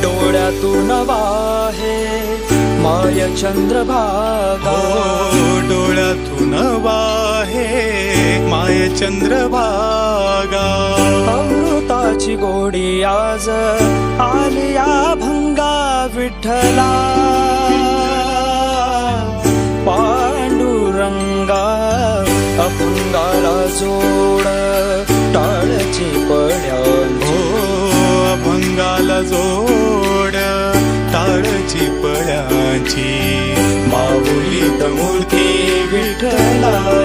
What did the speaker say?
डोळ्यातून वाहे माय चंद्रभागा, डोळ्यातून वाहे माय चंद्रभागा. अमृताची गोडी आज आलिया भंगा विठ्ठला. पांडुरंगा अभंगाला जोड टाळची पड्यांची, अभंगाला जोड टाळची पड्यांची. माऊलीत मूर्ती विठ्ठला